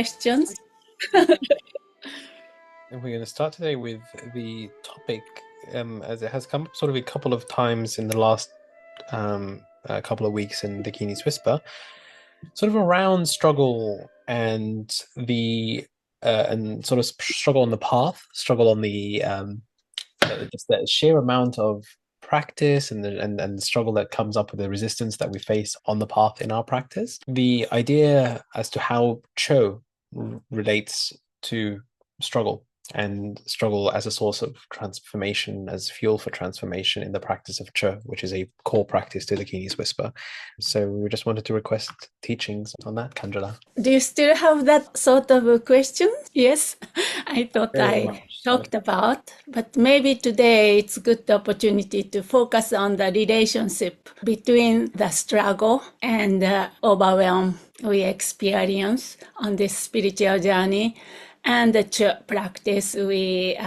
questions. And we're going to start today with the topic, as it has come up sort of a couple of times in the last couple of weeks in Dakini's Whisper, sort of around struggle and the and sort of struggle on the path, struggle on the just the sheer amount of practice and the struggle that comes up with the resistance that we face on the path in our practice. The idea as to how Cho relates to struggle and struggle as a source of transformation, as fuel for transformation in the practice of Cho, which is a core practice to Dakini's Whisper. So we just wanted to request teachings on that, Kanjala. Do you still have that sort of a question? Yes, I thought I talked about, but maybe today it's a good opportunity to focus on the relationship between the struggle and the overwhelm we experience on this spiritual journey and the practice we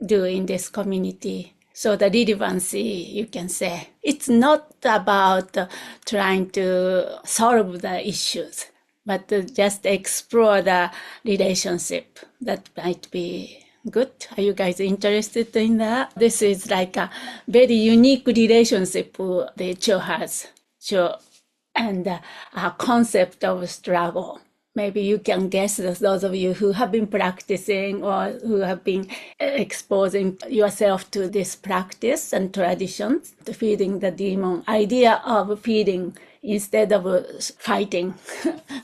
do in this community. So the relevancy, you can say. It's not about trying to solve the issues, but just explore the relationship. That might be good. Are you guys interested in that? This is like a very unique relationship the Cho has. Cho and a concept of struggle. Maybe you can guess, those of you who have been practicing or who have been exposing yourself to this practice and traditions, the feeding the demon, idea of feeding instead of fighting.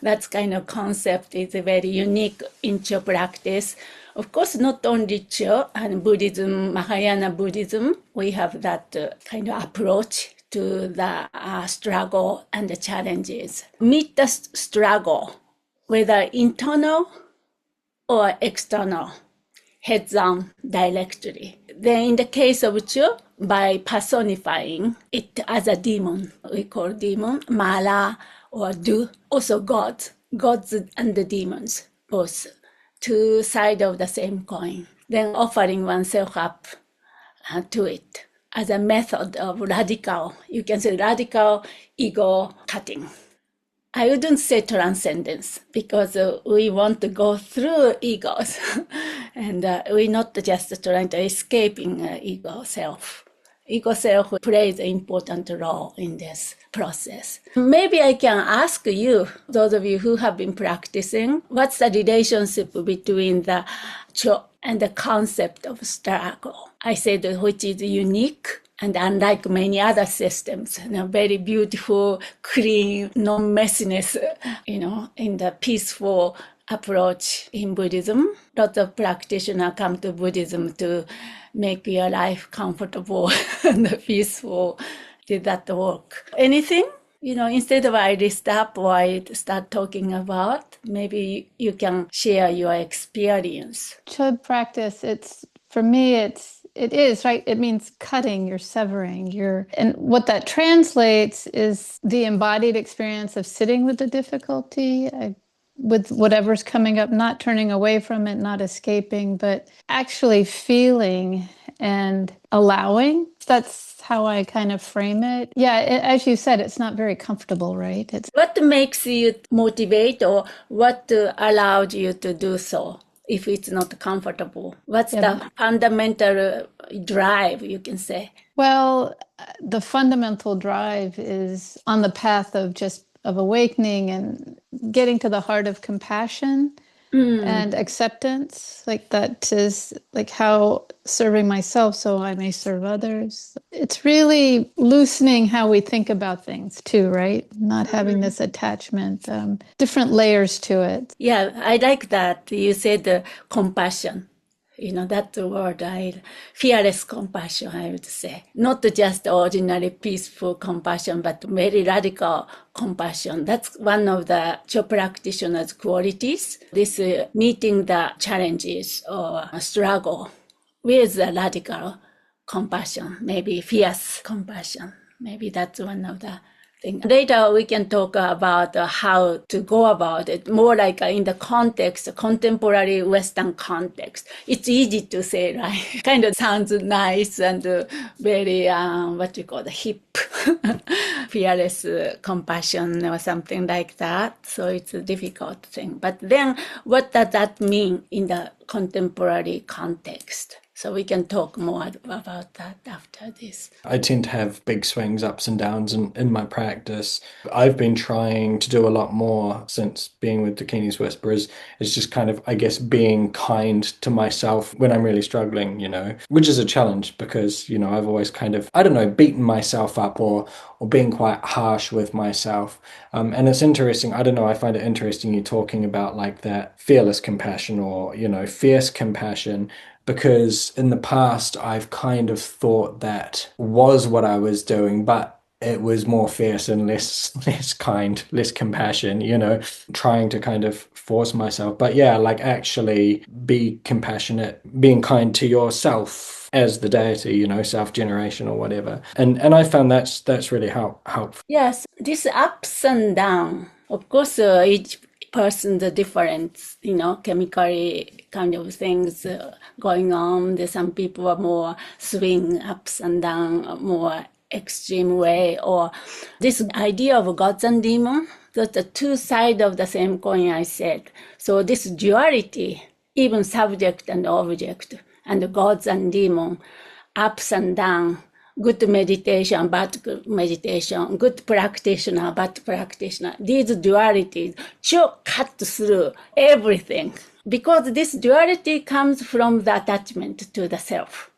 That kind of concept is very unique in Cho practice. Of course, not only Cho and Buddhism, Mahayana Buddhism, we have that kind of approach to the struggle and the challenges. Meet the struggle, whether internal or external, heads on directly. Then in the case of Cho, by personifying it as a demon, we call demon, Mala or Du, also gods and the demons, both two sides of the same coin. Then offering oneself up to it as a method of radical, you can say radical ego cutting. I wouldn't say transcendence because we want to go through egos and we're not just trying to escaping ego self. Ego self plays an important role in this process. Maybe I can ask you, those of you who have been practicing, what's the relationship between the Cho and the concept of struggle? I said which is unique. And unlike many other systems, very beautiful, clean, no messiness, in the peaceful approach in Buddhism. Lots of practitioners come to Buddhism to make your life comfortable and peaceful. Did that work? Anything? Instead of I list up or I start talking about, maybe you can share your experience. Cho practice, for me, it is, right? It means cutting, you're severing, and what that translates is the embodied experience of sitting with the difficulty, with whatever's coming up, not turning away from it, not escaping, but actually feeling and allowing. That's how I kind of frame it. Yeah, as you said, it's not very comfortable, right? What makes you motivate or what allowed you to do so? If it's not comfortable, what's the fundamental drive, you can say? Well, the fundamental drive is on the path of awakening and getting to the heart of compassion and acceptance. Like that is like how serving myself so I may serve others. It's really loosening how we think about things too, right? Not having this attachment, different layers to it. Yeah, I like that. You said compassion. That word, fearless compassion, I would say. Not just ordinary peaceful compassion, but very radical compassion. That's one of the Cho practitioners' qualities. This meeting the challenges or struggle with a radical compassion, maybe fierce compassion. Maybe that's one of the things. Later we can talk about how to go about it, more like in the context, contemporary Western context. It's easy to say, right? Kind of sounds nice and very, hip. fearless compassion or something like that. So it's a difficult thing. But then what does that mean in the contemporary context? So we can talk more about that after this. I tend to have big swings, ups and downs in my practice. I've been trying to do a lot more since being with Dakini's Whisper is just kind of, I guess, being kind to myself when I'm really struggling, which is a challenge because, I've always kind of, I don't know, beaten myself up or being quite harsh with myself. And it's interesting, I don't know, I find it interesting you talking about like that fearless compassion or, fierce compassion. Because in the past, I've kind of thought that was what I was doing, but it was more fierce and less kind, less compassion, trying to kind of force myself. But yeah, like actually be compassionate, being kind to yourself as the deity, self-generation or whatever. And I found that's really helpful. Yes, this ups and down. Of course, each person's different, chemically kind of things going on. There's some people are more swing ups and down, more extreme way, or this idea of gods and demons, that's the two sides of the same coin I said. So this duality, even subject and object, and gods and demons, ups and down, good meditation, bad meditation, good practitioner, bad practitioner. These dualities should cut through everything because this duality comes from the attachment to the self.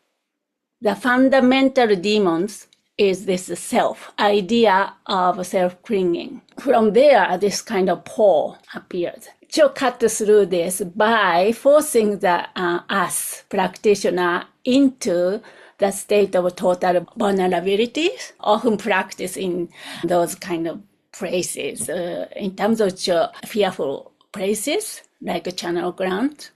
The fundamental demons is this self, idea of self-clinging. From there, this kind of pole appears. To cut through this by forcing the us practitioner into the state of total vulnerability, often practiced in those kind of places, in terms of fearful places, like a channel ground.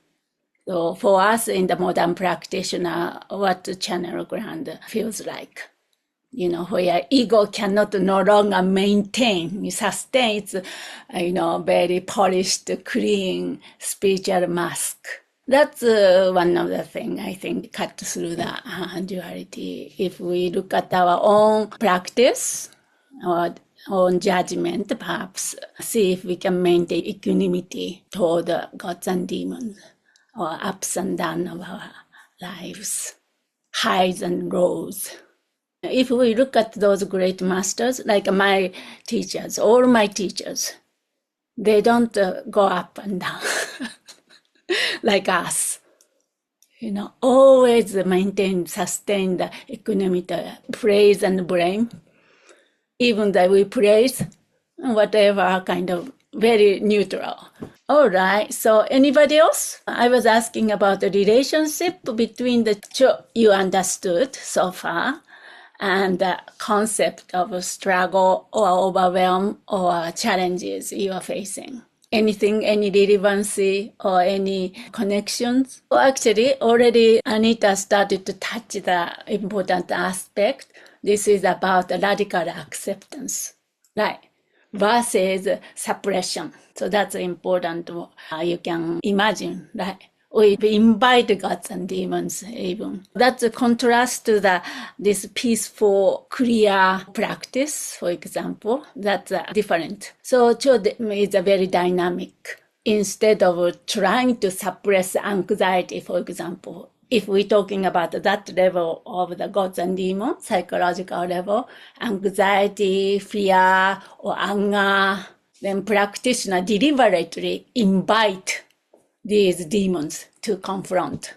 So for us in the modern practitioner, what the channel ground feels like, where ego cannot no longer maintain, sustain its, very polished, clean spiritual mask. That's one of the things I think cut through the duality. If we look at our own practice or own judgment, perhaps see if we can maintain equanimity toward the gods and demons or ups and downs of our lives, highs and lows. If we look at those great masters, like my teachers, all my teachers, they don't go up and down. Like us, always maintain, sustain the equanimity, praise and blame. Even that we praise, whatever kind of very neutral. All right, so anybody else? I was asking about the relationship between the two you understood so far and the concept of struggle or overwhelm or challenges you are facing. Anything, any relevancy or any connections? Well, actually, already Anita started to touch the important aspect. This is about radical acceptance, right? Versus suppression. So that's important. You can imagine, right? We invite gods and demons even. That's a contrast to this peaceful, clear practice, for example. That's different. So Cho is a very dynamic. Instead of trying to suppress anxiety, for example, if we're talking about that level of the gods and demons, psychological level, anxiety, fear, or anger, then practitioner deliberately invite these demons to confront.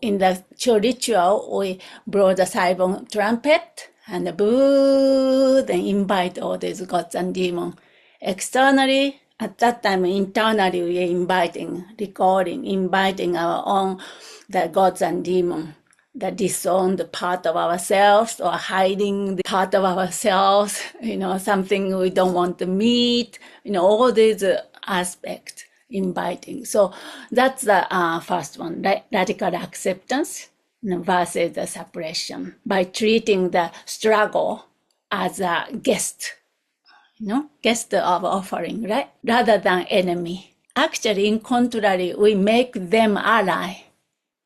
In the Cho ritual, we blow the Saibon trumpet and boo, then invite all these gods and demons. Externally, at that time, internally, we are inviting our own, the gods and demons, the disowned part of ourselves or hiding the part of ourselves, something we don't want to meet, all these aspects. Inviting. So that's the first one, radical acceptance versus the suppression by treating the struggle as a guest, guest of offering, right? Rather than enemy. Actually, in contrary, we make them ally.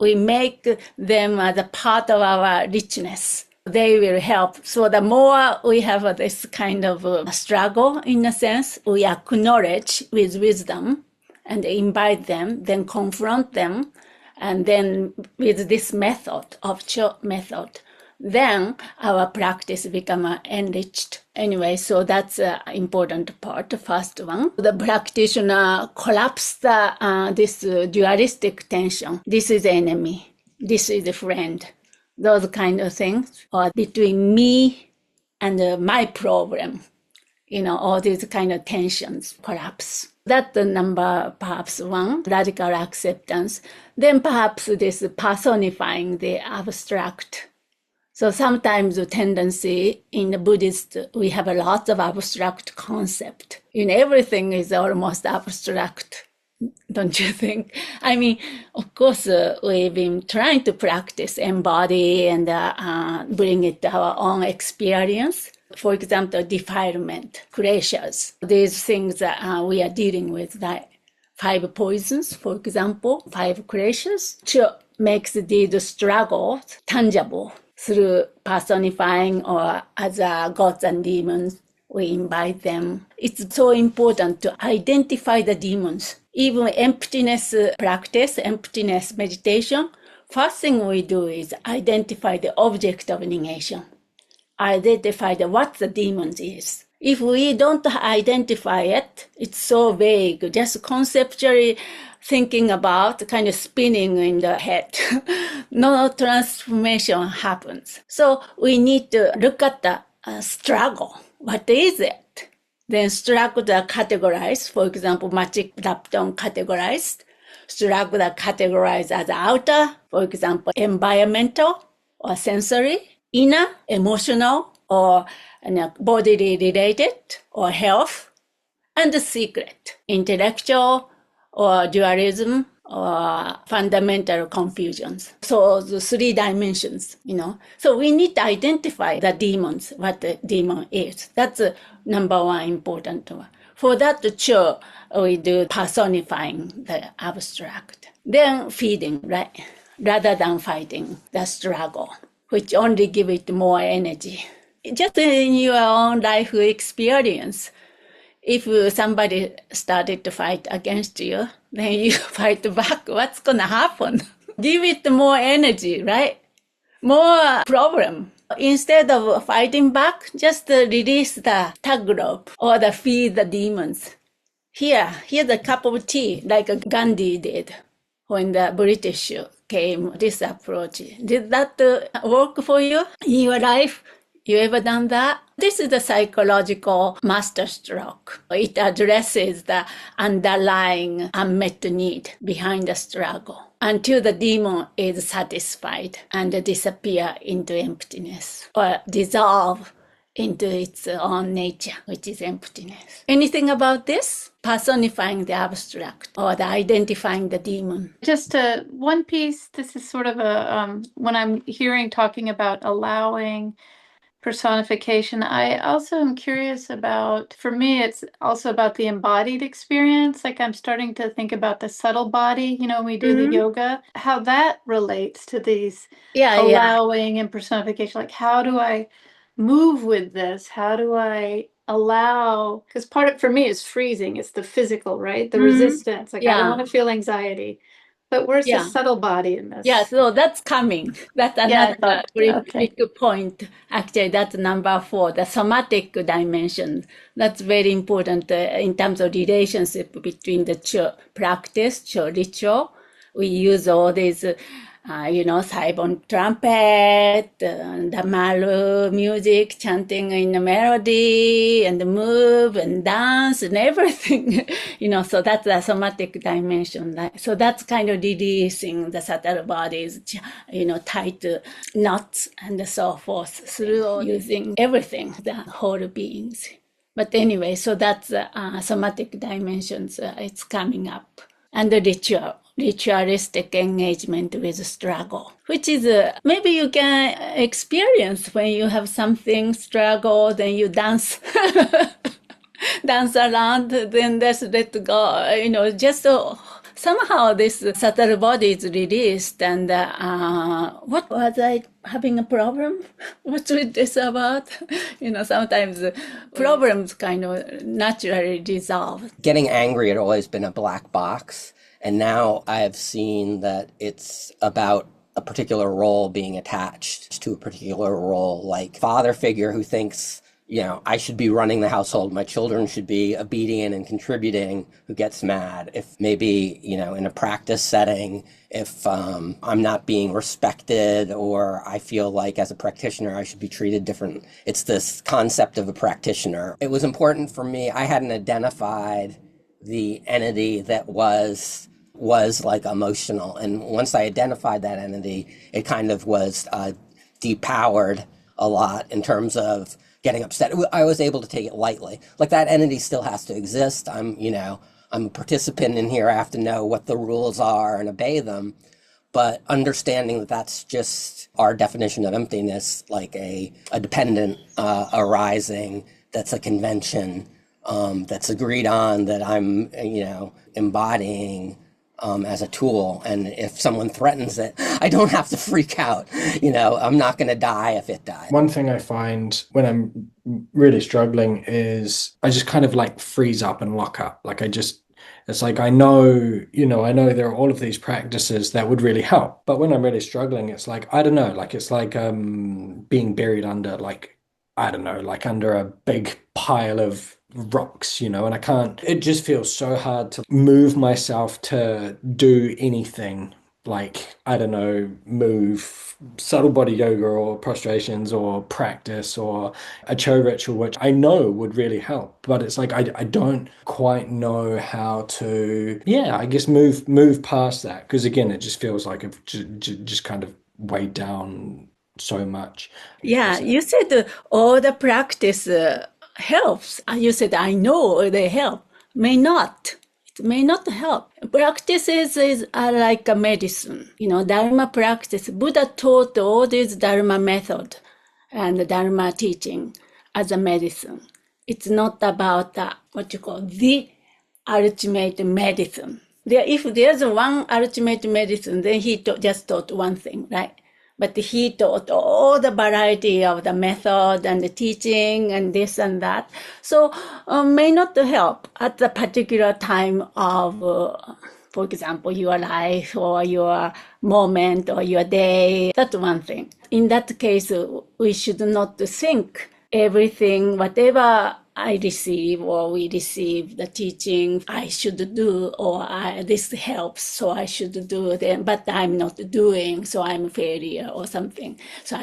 We make them as a part of our richness. they will help. So the more we have this kind of struggle, in a sense, we acknowledge with wisdom and invite them, then confront them, and then with this method of Cho method, then our practice become enriched. Anyway, so that's an important part, the first one. The practitioner collapse this dualistic tension. This is the enemy. This is the friend. Those kind of things, or between me and my problem, all these kind of tensions collapse. That's the number, perhaps one, radical acceptance. Then perhaps this personifying the abstract. So sometimes the tendency in the Buddhist, we have a lot of abstract concept. Everything is almost abstract, don't you think? I mean, of course, we've been trying to practice embody and bring it to our own experience. For example, defilement, kleshas. These things that we are dealing with, like 5 poisons, for example, 5 kleshas, makes these struggles tangible through personifying or as gods and demons. We invite them. It's so important to identify the demons. Even emptiness practice, emptiness meditation, first thing we do is identify the object of negation. Identify what the demon is. If we don't identify it, it's so vague, just conceptually thinking about, kind of spinning in the head. No transformation happens. So we need to look at the struggle. What is it? Then struggle are categorized. For example, Magic Lapton categorized. Struggle are categorized as outer, for example, environmental or sensory, inner, emotional, or bodily related, or health, and the secret, intellectual, or dualism, or fundamental confusions. So the 3 dimensions, So we need to identify the demons, what the demon is. That's number 1 important one. For that, we do personifying the abstract. Then feeding, right? Rather than fighting the struggle, which only give it more energy. Just in your own life experience, if somebody started to fight against you, then you fight back, what's going to happen? Give it more energy, right? More problem. Instead of fighting back, just release the tug rope or feed the demons. Here's a cup of tea, like Gandhi did when the British came, this approach. Did that work for you in your life? You ever done that? This is the psychological masterstroke. It addresses the underlying unmet need behind the struggle until the demon is satisfied and disappear into emptiness or dissolve into its own nature, which is emptiness. Anything about this? Personifying the abstract or the identifying the demon. Just one piece, this is sort of when I'm talking about allowing personification, I also am curious about, for me, it's also about the embodied experience. Like I'm starting to think about the subtle body, when we do the yoga, how that relates to these allowing and personification. Like, how do I move with this? How do I allow? Because part of, for me, is freezing. It's the physical, right? The resistance. Like, I don't want to feel anxiety. But where's the subtle body in this? Yeah, so that's coming. That's another big point. Actually, that's number 4, the somatic dimension. That's very important in terms of relationship between the Cho practice, Cho ritual. We use all these, Saibon trumpet, the Malu music, chanting in the melody, and the move and dance and everything, so that's the somatic dimension. So that's kind of releasing the subtle bodies, tied to knots and so forth through using everything, the whole beings. But anyway, so that's somatic dimensions, it's coming up. And the ritualistic engagement with struggle, which is maybe you can experience when you have something struggle, then you dance, dance around, then just let go, just somehow this subtle body is released. And what was I having a problem? What's with this about? Sometimes problems kind of naturally resolve. Getting angry had always been a black box. And now I have seen that it's about a particular role being attached to a particular role, like father figure who thinks, I should be running the household. My children should be obedient and contributing, who gets mad if maybe, in a practice setting, if I'm not being respected or I feel like as a practitioner I should be treated different. It's this concept of a practitioner. It was important for me. I hadn't identified the entity that was like emotional. And once I identified that entity, it kind of was depowered a lot in terms of getting upset. I was able to take it lightly. Like that entity still has to exist. I'm a participant in here. I have to know what the rules are and obey them. But understanding that that's just our definition of emptiness, like a dependent arising, that's a convention that's agreed on, that I'm, embodying as a tool. And if someone threatens it, I don't have to freak out. I'm not going to die if it dies. One thing I find when I'm really struggling is I just kind of like freeze up and lock up. It's like, I know there are all of these practices that would really help. But when I'm really struggling, it's like, I don't know, like it's like being buried under under a big pile of rocks, and I can't, it just feels so hard to move myself to do anything, like, I don't know, move subtle body yoga or prostrations or practice or a cho ritual, which I know would really help. But it's like, I don't quite know how to, I guess move past that. Because again, it just feels like I've just kind of weighed down so much. Yeah, you said all the practice helps. You said, I know they help. May not. It may not help. Practices are like a medicine. Dharma practice. Buddha taught all this Dharma method and Dharma teaching as a medicine. It's not about what you call the ultimate medicine. If there's one ultimate medicine, then he just taught one thing, right? But he taught all the variety of the method and the teaching and this and that. So may not help at the particular time of, for example, your life or your moment or your day. That's one thing. In that case, we should not think everything, whatever I receive or we receive the teaching, I should do, or this helps, so I should do them, but I'm not doing, so I'm a failure or something. So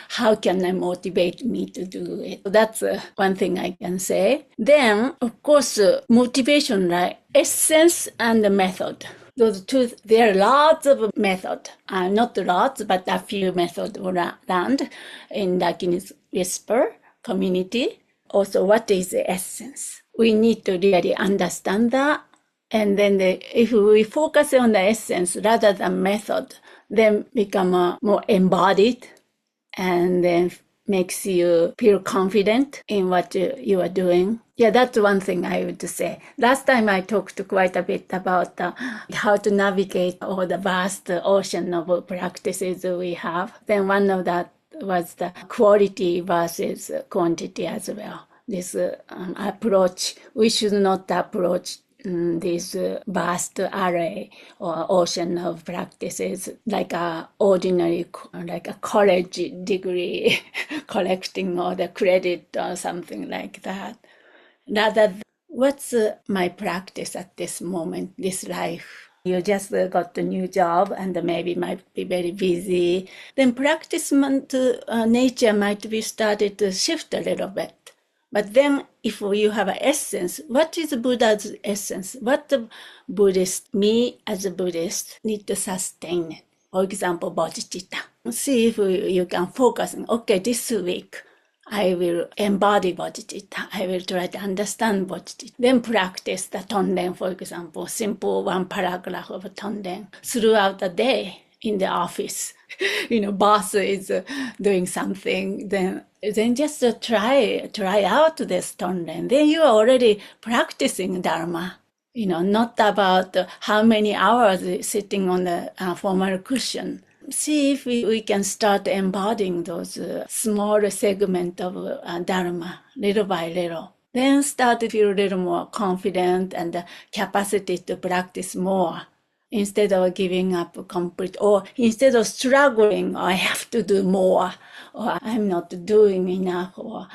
how can I motivate me to do it? That's one thing I can say. Then, of course, motivation, right? Essence and the method. Those two, there are lots of methods, not lots, but a few methods around in Dakini Whisper community. Also, what is the essence? We need to really understand that. And then if we focus on the essence rather than method, then become more embodied and then makes you feel confident in what you are doing. Yeah, that's one thing I would say. Last time I talked quite a bit about how to navigate all the vast ocean of practices we have. Then one of that was the quality versus quantity as well. This approach, we should not approach this vast array or ocean of practices like a ordinary, like a college degree collecting or the credit or something like that. Rather, what's my practice at this moment, this life? You just got a new job and maybe might be very busy. Then practice nature might be started to shift a little bit. But then if you have an essence, what is Buddha's essence? What the Buddhist, me as a Buddhist, need to sustain it? For example, bodhicitta. See if you can focus on, okay, this week I will embody bodhicitta. I will try to understand bodhicitta. Then practice the tonden, for example, simple one paragraph of tonden throughout the day in the office. Boss is doing something, then just try out this tonden. Then you are already practicing Dharma. not about how many hours sitting on the formal cushion. See if we can start embodying those small segments of Dharma little by little. Then start to feel a little more confident and the capacity to practice more instead of giving up complete, or instead of struggling, I have to do more, or I'm not doing enough, or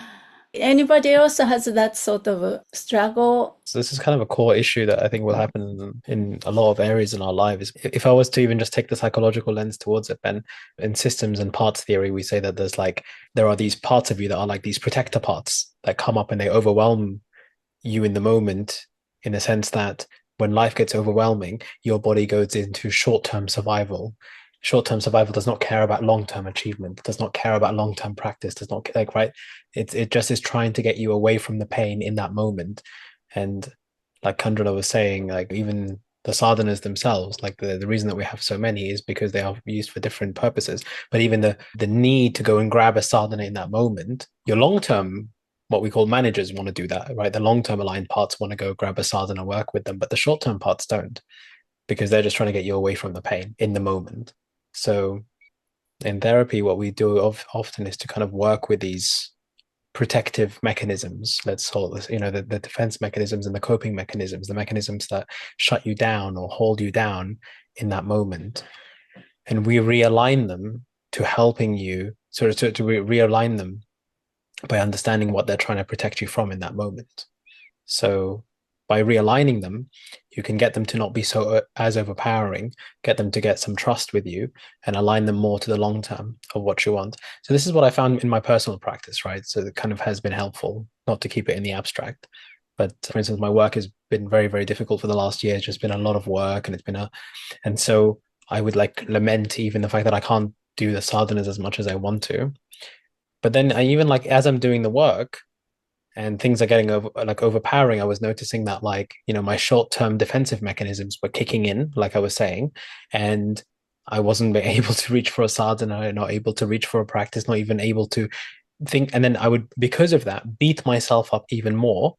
anybody else has that sort of a struggle? So this is kind of a core issue that I think will happen in a lot of areas in our lives. If I was to even just take the psychological lens towards it, Ben, in systems and parts theory, we say that there are these parts of you that are like these protector parts that come up and they overwhelm you in the moment, in the sense that when life gets overwhelming, your body goes into short-term survival. Short-term survival does not care about long-term achievement, does not care about long-term practice, does not like, right? It just is trying to get you away from the pain in that moment. And like Kandrila was saying, like even the sadhanas themselves, like the reason that we have so many is because they are used for different purposes. But even the need to go and grab a sadhana in that moment, your long-term, what we call managers, want to do that, right? The long-term aligned parts want to go grab a sadhana, work with them, but the short-term parts don't, because they're just trying to get you away from the pain in the moment. So in therapy, what we do often is to kind of work with these protective mechanisms, let's call it, the defense mechanisms and the coping mechanisms, the mechanisms that shut you down or hold you down in that moment. And we realign them to helping you, sort of to realign them by understanding what they're trying to protect you from in that moment. So by realigning them, you can get them to not be so as overpowering, get them to get some trust with you, and align them more to the long term of what you want. So this is what I found in my personal practice, right? So it kind of has been helpful, not to keep it in the abstract. But for instance, my work has been very, very difficult for the last year. It's just been a lot of work, and and so I would like lament even the fact that I can't do the sadhanas as much as I want to. But then I even like, as I'm doing the work, and things are getting overpowering, I was noticing that my short-term defensive mechanisms were kicking in, like I was saying, and I wasn't able to reach for a sadhana, not able to reach for a practice, not even able to think. And then I would, because of that, beat myself up even more,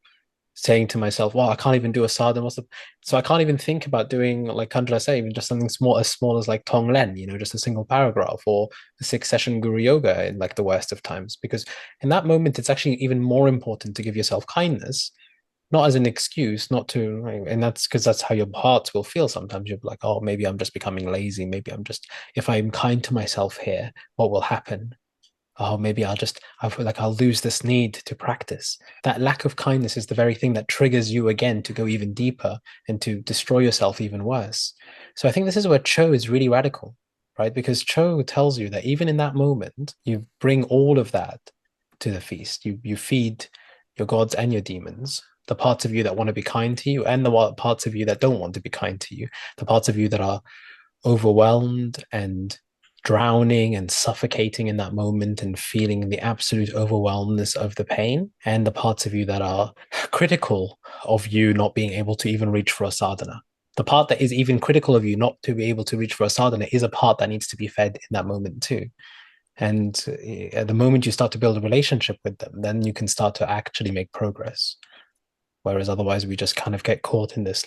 saying to myself, well, I can't even do a sadhana. So I can't even think about doing, like Kandrila say, even just something small as like Tonglen, just a single paragraph, or a 6-session Guru Yoga in like the worst of times. Because in that moment, it's actually even more important to give yourself kindness, not as an excuse, not to, and that's because that's how your heart will feel sometimes. You're like, oh, maybe I'm just becoming lazy. Maybe if I'm kind to myself here, what will happen? Oh, maybe I'll lose this need to practice. That lack of kindness is the very thing that triggers you again to go even deeper and to destroy yourself even worse. So I think this is where Cho is really radical, right? Because Cho tells you that even in that moment, you bring all of that to the feast. You feed your gods and your demons, the parts of you that want to be kind to you and the parts of you that don't want to be kind to you, the parts of you that are overwhelmed and drowning and suffocating in that moment and feeling the absolute overwhelmness of the pain, and the parts of you that are critical of you not being able to even reach for a sadhana. The part that is even critical of you not to be able to reach for a sadhana is a part that needs to be fed in that moment too. And at the moment you start to build a relationship with them, then you can start to actually make progress. Whereas otherwise we just kind of get caught in this,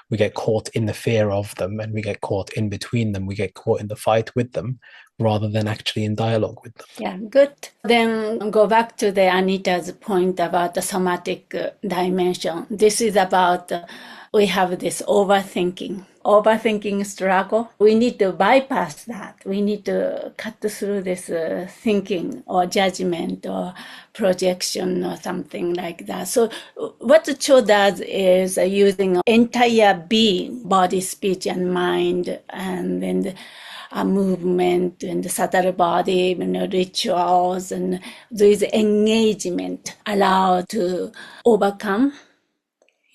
we get caught in the fear of them, and we get caught in between them. We get caught in the fight with them rather than actually in dialogue with them. Yeah, good. Then go back to the Anita's point about the somatic dimension. This is about we have this overthinking struggle. We need to bypass that. We need to cut through this thinking or judgment or projection or something like that. So what the Cho does is using entire being, body, speech, and mind, and then movement and the subtle body, rituals, and these engagement allow to overcome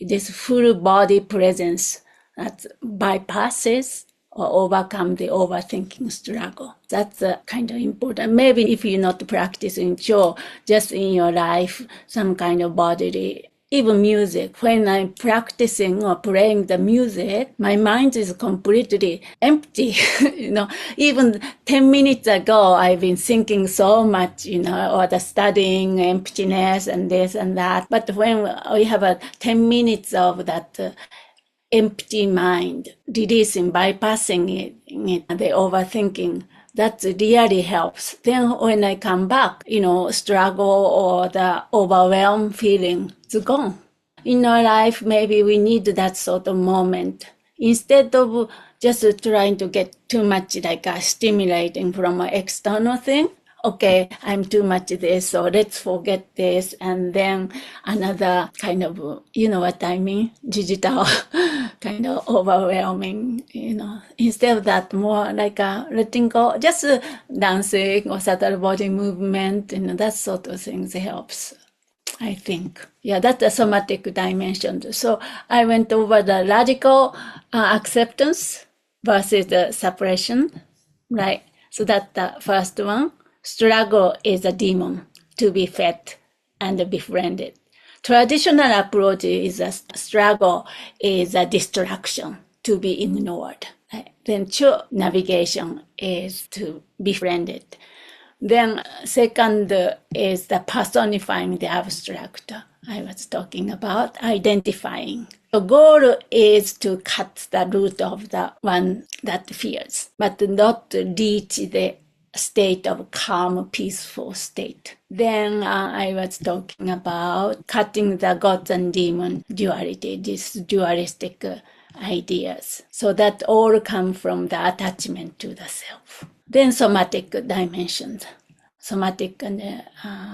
this full body presence that bypasses or overcome the overthinking struggle. That's kind of important. Maybe if you're not practicing Cho, just in your life, some kind of bodily, even music. When I'm practicing or playing the music, my mind is completely empty. Even 10 minutes ago, I've been thinking so much, or the studying emptiness and this and that. But when we have 10 minutes of that empty mind, releasing, bypassing it, the overthinking. That really helps. Then when I come back, struggle or the overwhelmed feeling is gone. In our life, maybe we need that sort of moment. Instead of just trying to get too much stimulating from an external thing, okay, I'm too much this, so let's forget this, and then another kind of, you know what I mean, digital kind of overwhelming, Instead of that, more like letting go, just dancing or subtle body movement, that sort of things helps, I think. Yeah, that's the somatic dimension. So I went over the radical acceptance versus the suppression, right? So that's the first one. Struggle is a demon to be fed and befriended. Traditional approach is a struggle is a distraction to be ignored. Right? Then true navigation is to befriend it. Then second is the personifying the abstract I was talking about, identifying. The goal is to cut the root of the one that fears, but not reach the state of calm, peaceful state. Then I was talking about cutting the gods and demon duality, these dualistic ideas. So that all come from the attachment to the self. Then somatic dimensions, somatic and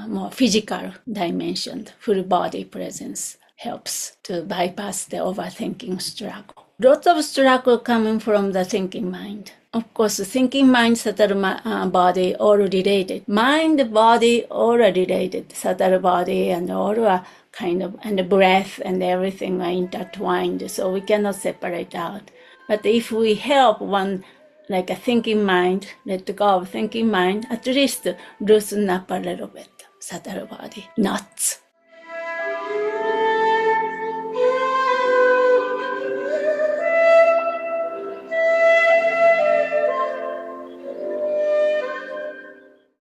more physical dimension, full body presence helps to bypass the overthinking struggle. Lots of struggle coming from the thinking mind. Of course, thinking mind, subtle body, all related. Mind, body, all related. Subtle body and all are kind of, and the breath and everything are intertwined, so we cannot separate out. But if we help one, like a thinking mind, let go of thinking mind, at least loosen up a little bit, subtle body, knots.